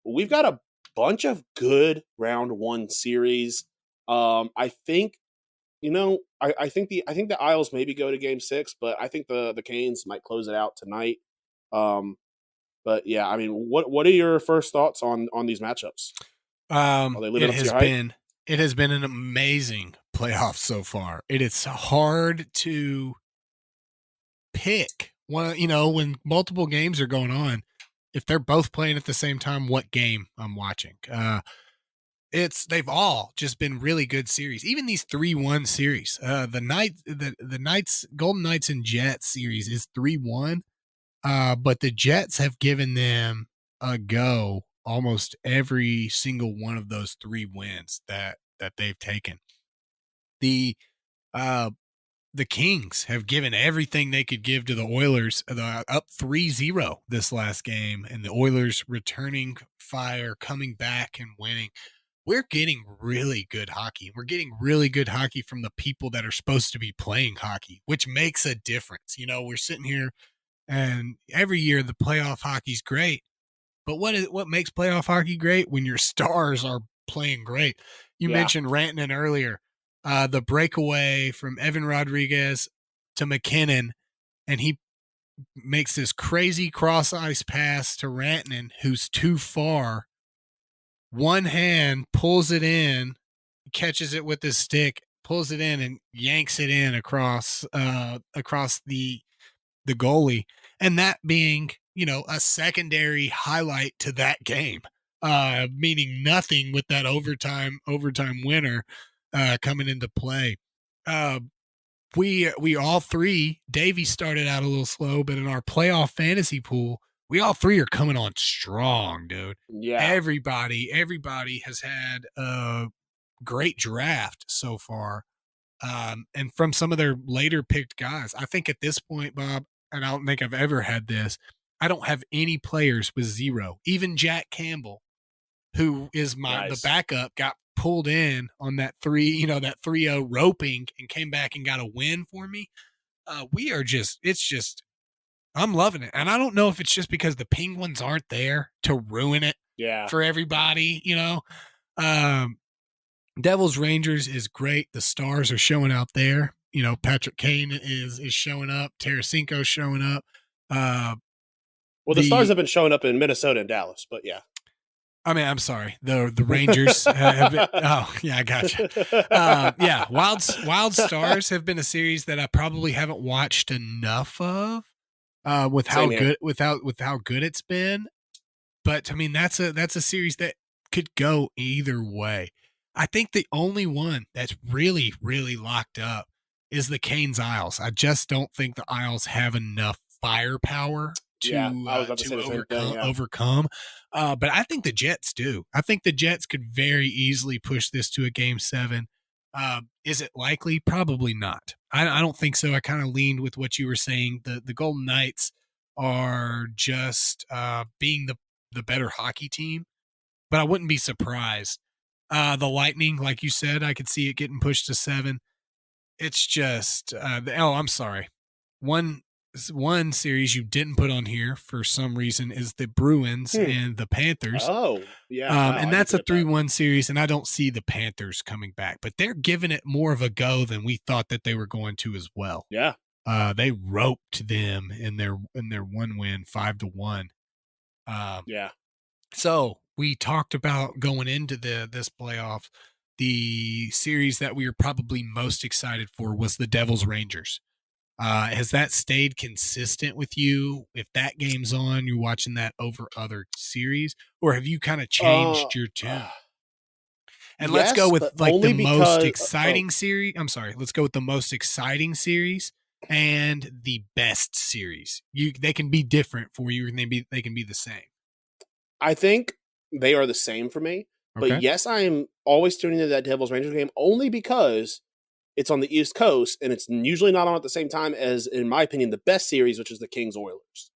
We've got a bunch of good round 1 series. I think I think the Isles maybe go to game 6, but I think the Canes might close it out tonight. But yeah, I mean, what are your first thoughts on these matchups? Are they living up to your hype? It has been an amazing playoff so far. It is hard to pick one, when multiple games are going on, if they're both playing at the same time, what game I'm watching. They've all just been really good series. Even these 3-1 series. The Knights, Golden Knights and Jets series is 3-1. But the Jets have given them a go almost every single one of those 3 wins that they've taken. The Kings have given everything they could give to the Oilers. Up 3-0 this last game, and the Oilers returning fire, coming back and winning. We're getting really good hockey. We're getting really good hockey from the people that are supposed to be playing hockey, which makes a difference. We're sitting here, and every year the playoff hockey's great. But what makes playoff hockey great? When your stars are playing great. You mentioned Rantanen earlier. The breakaway from Evan Rodriguez to McKinnon, and he makes this crazy cross-ice pass to Rantanen, who's too far. One hand pulls it in, catches it with his stick, pulls it in, and yanks it in across the goalie. And that being, a secondary highlight to that game, meaning nothing with that overtime winner coming into play. We all three, Davey started out a little slow, but in our playoff fantasy pool, we all three are coming on strong, dude. Yeah. Everybody has had a great draft so far. And from some of their later picked guys, I think at this point, Bob, and I don't think I've ever had this, I don't have any players with 0. Even Jack Campbell, who is the backup, got pulled in on that 3-0 roping and came back and got a win for me. I'm loving it. And I don't know if it's just because the Penguins aren't there to ruin it for everybody, Devils Rangers is great. The stars are showing out there. Patrick Kane is showing up. Tarasenko's showing up. The stars have been showing up in Minnesota and Dallas, but yeah. I mean, I'm sorry. The Rangers have been, oh yeah, I gotcha. Wild Stars have been a series that I probably haven't watched enough of. With how good it's been, but I mean that's a series that could go either way. I think the only one that's really, really locked up is the Canes Isles. I just don't think the Isles have enough firepower to overcome. But I think the Jets do. I think the Jets could very easily push this to a game 7. Is it likely? Probably not. I don't think so. I kind of leaned with what you were saying. The Golden Knights are just being the better hockey team, but I wouldn't be surprised. The Lightning, like you said, I could see it getting pushed to 7. It's just I'm sorry. One series you didn't put on here for some reason is the Bruins and the Panthers. Oh, yeah. And that's a 3-1 series, and I don't see the Panthers coming back, but they're giving it more of a go than we thought that they were going to as well. Yeah. They roped them in their one win, 5-1. Yeah. So we talked about going into this playoff. The series that we were probably most excited for was the Devils Rangers. Has that stayed consistent with you? If that game's on, you're watching that over other series, or have you kind of changed your tune? And let's go with like the most exciting series. I'm sorry. Let's go with the most exciting series and the best series. They can be different for you, and they can be the same. I think they are the same for me. Okay. But yes, I am always tuning into that Devils Rangers game only because it's on the East Coast, and it's usually not on at the same time as, in my opinion, the best series, which is the Kings Oilers.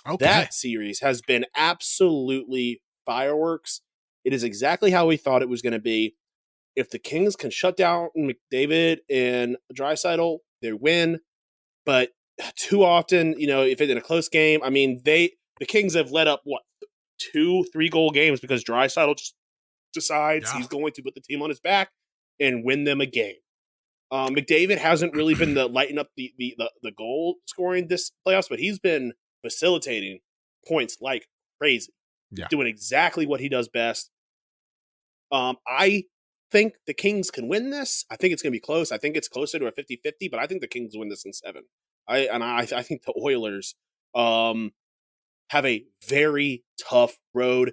Okay. That series has been absolutely fireworks. It is exactly how we thought it was going to be. If the Kings can shut down McDavid and Draisaitl, they win. But too often, if it's in a close game, I mean, the Kings have let up, 2-3 goal games because Draisaitl just decides he's going to put the team on his back and win them a game. McDavid hasn't really been the lighten up the goal scoring this playoffs, but he's been facilitating points like crazy, doing exactly what he does best. I think the Kings can win this. I think it's going to be close. I think it's closer to a 50-50, but I think the Kings win this in 7. I think the Oilers have a very tough road.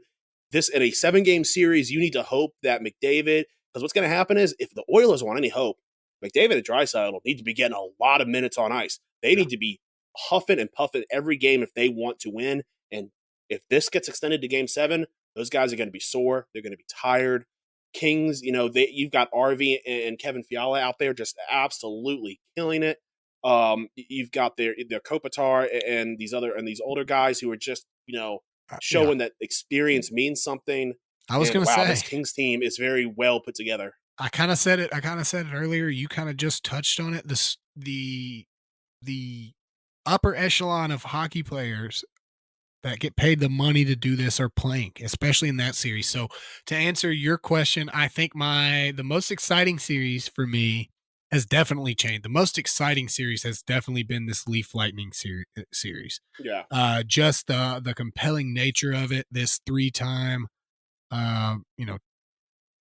This in a 7-game series, you need to hope that McDavid, because what's going to happen is if the Oilers want any hope, McDavid and Draisaitl need to be getting a lot of minutes on ice. They need to be huffing and puffing every game if they want to win. And if this gets extended to Game 7, those guys are going to be sore. They're going to be tired. Kings, you've got RV and Kevin Fiala out there just absolutely killing it. You've got their Kopitar and these older guys who are just showing that experience means something. I was going to say this Kings team is very well put together. I kind of said it earlier. You kind of just touched on it. The upper echelon of hockey players that get paid the money to do this are playing, especially in that series. So to answer your question, I think the most exciting series for me has definitely changed. The most exciting series has definitely been this Leaf Lightning series. Yeah. Just the compelling nature of it. This 3-time,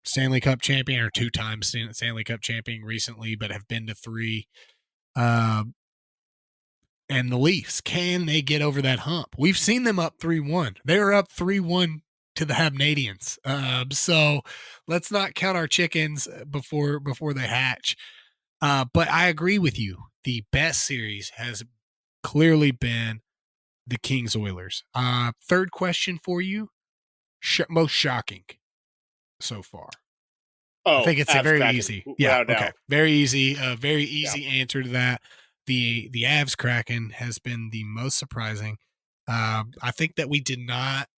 Stanley Cup champion, or 2-time Stanley Cup champion recently, but have been to 3. And the Leafs, can they get over that hump? We've seen them up 3-1. They were up 3-1 to the Habnadians. So let's not count our chickens before they hatch. But I agree with you. The best series has clearly been the Kings Oilers. Third question for you: most shocking so far? I think it's very easy. Yeah, okay, very easy. Very easy answer to that. The Avs Kraken has been the most surprising. I think that we did not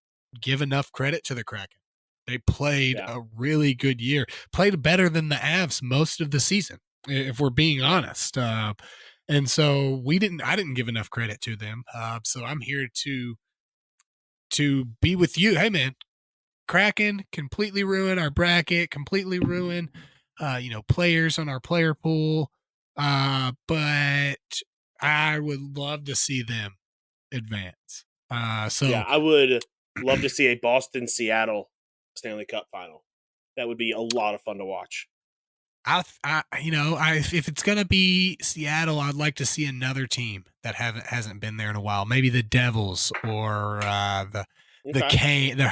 give enough credit to the Kraken. They played a really good year. Played better than the Avs most of the season, if we're being honest. And so I didn't give enough credit to them. So I'm here to be with you. Hey man, Kraken completely ruin our bracket, completely ruin, players on our player pool. But I would love to see them advance. I would love to see a Boston-Seattle Stanley Cup final. That would be a lot of fun to watch. If it's gonna be Seattle, I'd like to see another team that hasn't been there in a while. Maybe the Devils or the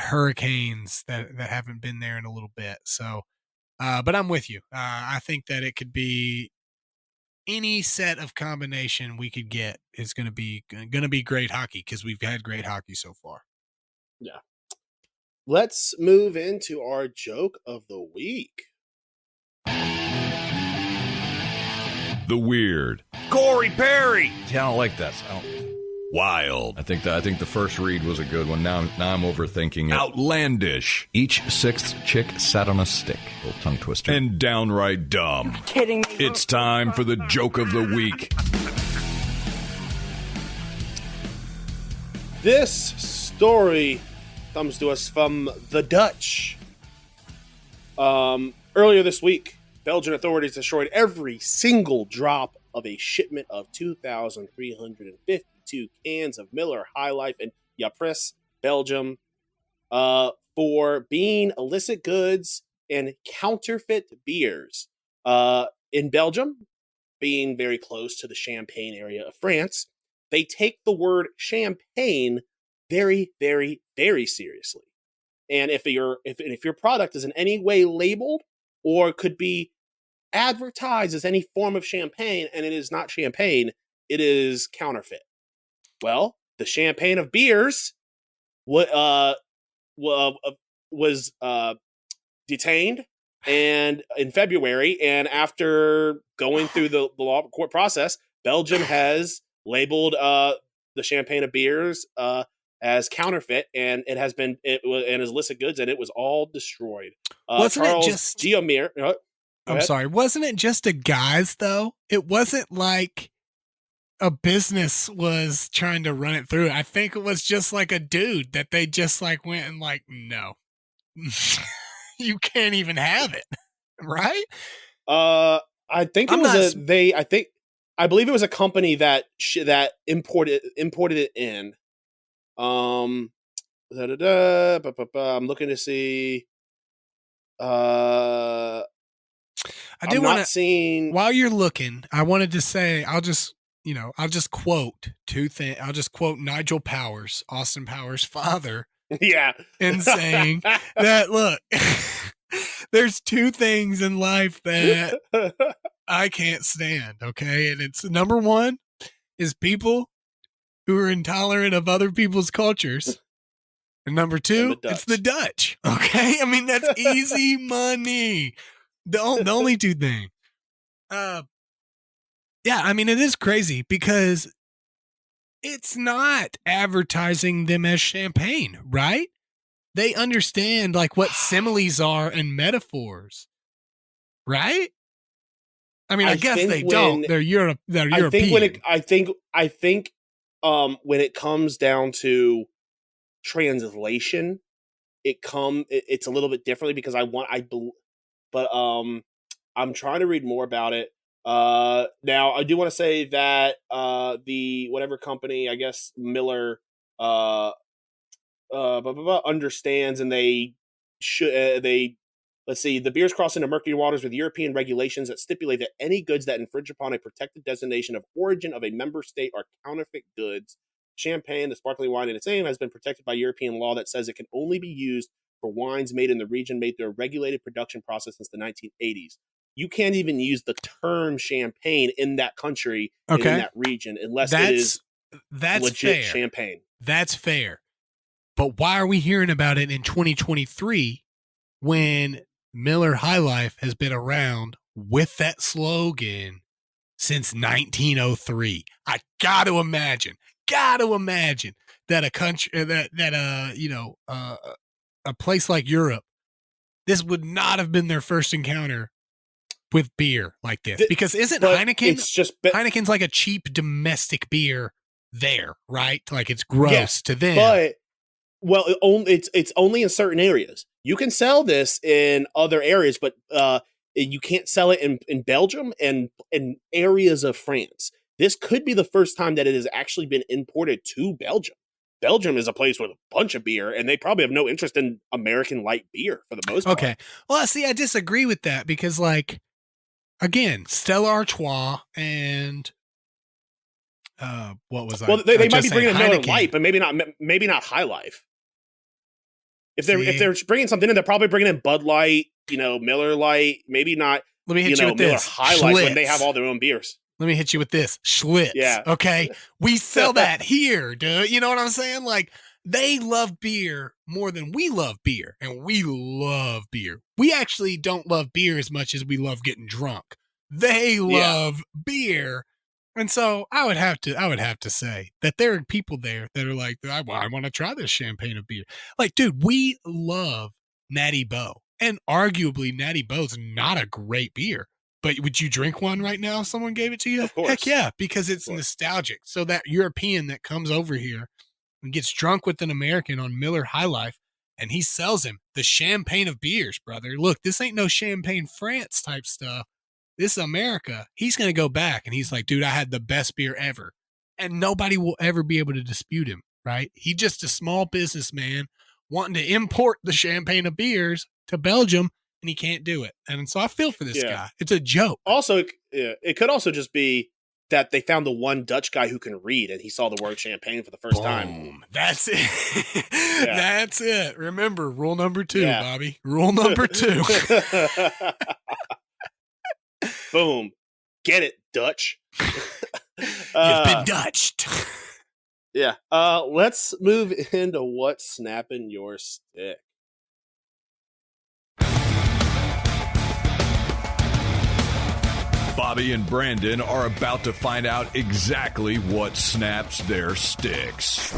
Hurricanes that haven't been there in a little bit. So, but I'm with you. I think that it could be any set of combination we could get is gonna be great hockey, because we've had great hockey so far. Yeah. Let's move into our joke of the week. The weird. Corey Perry. See, I don't like this. Wild. I think the first read was a good one. Now I'm overthinking it. Outlandish. Each sixth chick sat on a stick. Little tongue twister. And downright dumb. You're kidding me. It's time for the joke of the week. This story comes to us from the Dutch. Earlier this week, Belgian authorities destroyed every single drop of a shipment of 2,352 cans of Miller High Life in Ypres, Belgium, for being illicit goods and counterfeit beers. In Belgium, being very close to the Champagne area of France, they take the word champagne very, very, very seriously. And if your product is in any way labeled or could be advertised as any form of champagne, and it is not champagne, it is counterfeit. Well, the champagne of beers was detained and in February, and after going through the law court process, Belgium has labeled the champagne of beers as counterfeit, and it has been and is illicit goods, and it was all destroyed. Wasn't Charles it just Diomir? I'm sorry. Wasn't it just a guise though? It wasn't like a business was trying to run it through. I think it was just like a dude that they just like went and like, no, you can't even have it, right? I think it was I believe it was a company that that imported it in. I'm looking to see. I do want to. While you're looking, I wanted to say I'll just quote two things. I'll just quote Nigel Powers, Austin Powers' father. Yeah, in saying that, look, there's two things in life that I can't stand. Okay, and it's number one is people who are intolerant of other people's cultures. And number two, it's the Dutch. Okay? I mean, that's easy money. The only two things. Yeah, I mean, it is crazy because it's not advertising them as champagne, right? They understand like what similes are and metaphors, right? I mean, I guess they don't. They're European. I think when it comes down to translation, it's a little bit differently because I'm trying to read more about it. Now I do want to say that the whatever company, I guess Miller, understands, and they should let's see, the beers cross into murky waters with European regulations that stipulate that any goods that infringe upon a protected designation of origin of a member state are counterfeit goods. Champagne, the sparkling wine in its name, has been protected by European law that says it can only be used for wines made in the region made through a regulated production process since the 1980s. You can't even use the term champagne in that country, in that region, unless it is legit fair. Champagne. That's fair. But why are we hearing about it in 2023 when Miller High Life has been around with that slogan since 1903? I got to imagine that a country a place like Europe, this would not have been their first encounter with beer like this, because isn't Heineken? It's just Heineken's like a cheap domestic beer there, right? Like it's gross to them. But it's only in certain areas. You can sell this in other areas, but you can't sell it in Belgium and in areas of France. This could be the first time that it has actually been imported to Belgium. Belgium is a place with a bunch of beer, and they probably have no interest in American light beer for the most part. Okay. Well, see, I disagree with that because, like, again, Stella Artois and what was I? Well, they might be bringing in Miller Lite, but maybe not High Life. If they're bringing something in, they're probably bringing in Bud Light, Miller Lite, maybe not. Let me hit you with Miller this. High Life when they have all their own beers. Let me hit you with this. Schlitz. Yeah. Okay. We sell that here, dude. You know what I'm saying? Like, they love beer more than we love beer. And we love beer. We actually don't love beer as much as we love getting drunk. They love beer And so I would have to say that there are people there that are like, I want to try this champagne of beer. Like, dude, we love Natty Boh, and arguably Natty Boh's not a great beer. But would you drink one right now if someone gave it to you? Of course. Heck yeah, because it's nostalgic. So that European that comes over here and gets drunk with an American on Miller High Life, and he sells him the champagne of beers, brother. Look, this ain't no Champagne France type stuff. This is America. He's going to go back and he's like, dude, I had the best beer ever. And nobody will ever be able to dispute him, right? He's just a small businessman wanting to import the champagne of beers to Belgium, and he can't do it. And so I feel for this guy. It's a joke. Also, it could also just be that they found the one Dutch guy who can read, and he saw the word champagne for the first time. That's it. That's it. Remember, rule number 2, Bobby. Rule number 2. Boom. Get it, Dutch. You've been Dutched. Yeah. Let's move into what's snapping your stick. Bobby and Brandon are about to find out exactly what snaps their sticks.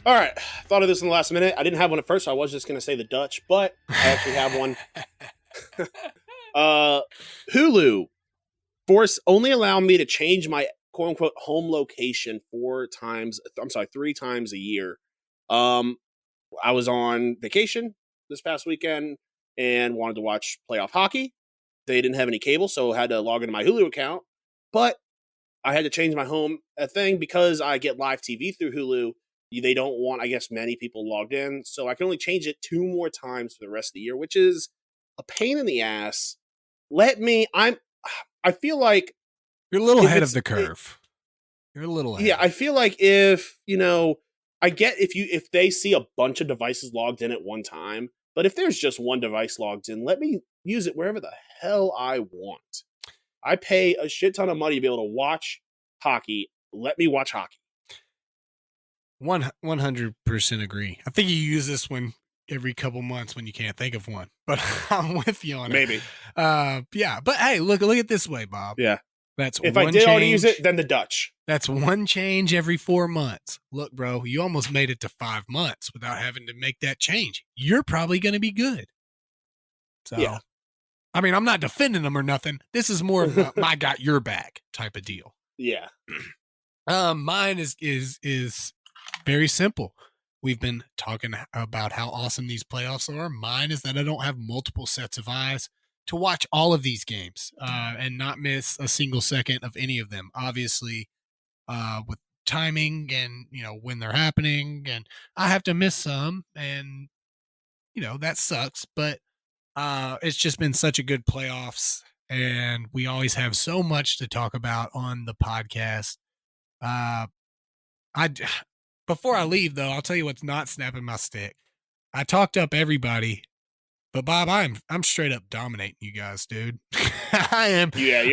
All right. Thought of this in the last minute. I didn't have one at first, so I was just going to say the Dutch, but I actually have one. Hulu only allow me to change my quote unquote home location 3 times a year. I was on vacation this past weekend and wanted to watch playoff hockey. They didn't have any cable, so I had to log into my Hulu account, but I had to change my home thing because I get live TV through Hulu. They don't want, I guess, many people logged in, so I can only change it 2 more times for the rest of the year, which is a pain in the ass. I feel like you're a little ahead of the curve. You're a little ahead. Yeah, I feel like if they see a bunch of devices logged in at one time, but if there's just one device logged in, let me use it wherever the hell I want. I pay a shit ton of money to be able to watch hockey. Let me watch hockey. 100% agree. I think you use this one every couple months when you can't think of one, but I'm with you on it. Maybe. Yeah, but hey, look at it this way, Bob. Yeah. That's if one I did change, already use it, then the Dutch. That's one change every 4 months. Look, bro, you almost made it to 5 months without having to make that change. You're probably going to be good. So, yeah. I mean, I'm not defending them or nothing. This is more of a my got your back type of deal. Yeah. Mine is very simple. We've been talking about how awesome these playoffs are. Mine is that I don't have multiple sets of eyes to watch all of these games and not miss a single second of any of them. Obviously, with timing and, when they're happening, and I have to miss some, and, that sucks. But it's just been such a good playoffs, and we always have so much to talk about on the podcast. Before I leave, though, I'll tell you what's not snapping my stick. I talked up everybody, but Bob, I'm straight up dominating you guys, dude. I am. Yeah,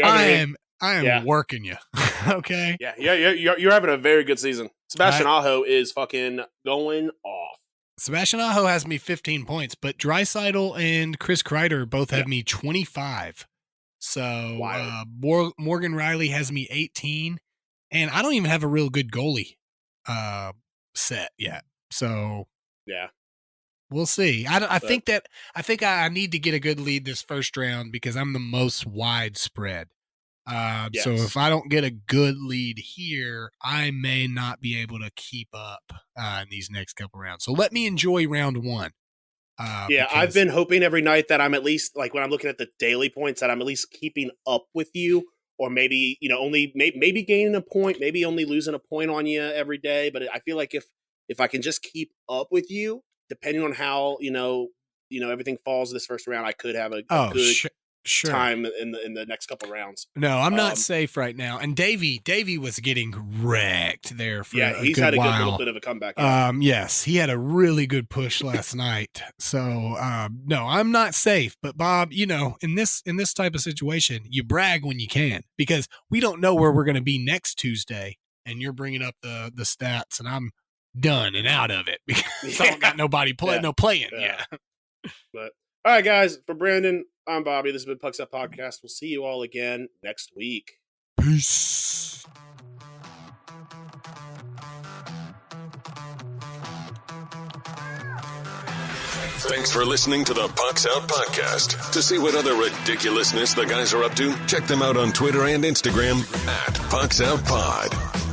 I am working you. Okay. Yeah, you're having a very good season. Sebastian Aho is fucking going off. Sebastian Aho has me 15 points, but Draisaitl and Chris Kreider both have me 25. So Morgan Riley has me 18, and I don't even have a real good goalie set yet. So yeah, we'll see. I think I need to get a good lead this first round because I'm the most widespread. Yes. So if I don't get a good lead here, I may not be able to keep up in these next couple rounds. So let me enjoy round 1. I've been hoping every night that I'm at least, like, when I'm looking at the daily points, that I'm at least keeping up with you, or maybe, only maybe gaining a point, maybe only losing a point on you every day. But I feel like if I can just keep up with you, depending on how, everything falls this first round, I could have a good time in the next couple rounds. No, I'm not safe right now. And Davey was getting wrecked there for he's had a good little bit of a comeback. Yes, he had a really good push last night. So no, I'm not safe. But Bob, in this type of situation, you brag when you can, because we don't know where we're going to be next Tuesday, and you're bringing up the stats, and done and out of it because I don't got nobody playing. Yeah. But all right, guys. For Brandon, I'm Bobby. This has been Pucks Up Podcast. We'll see you all again next week. Peace. Thanks for listening to the Pucks Out Podcast. To see what other ridiculousness the guys are up to, check them out on Twitter and Instagram @PucksOutPod.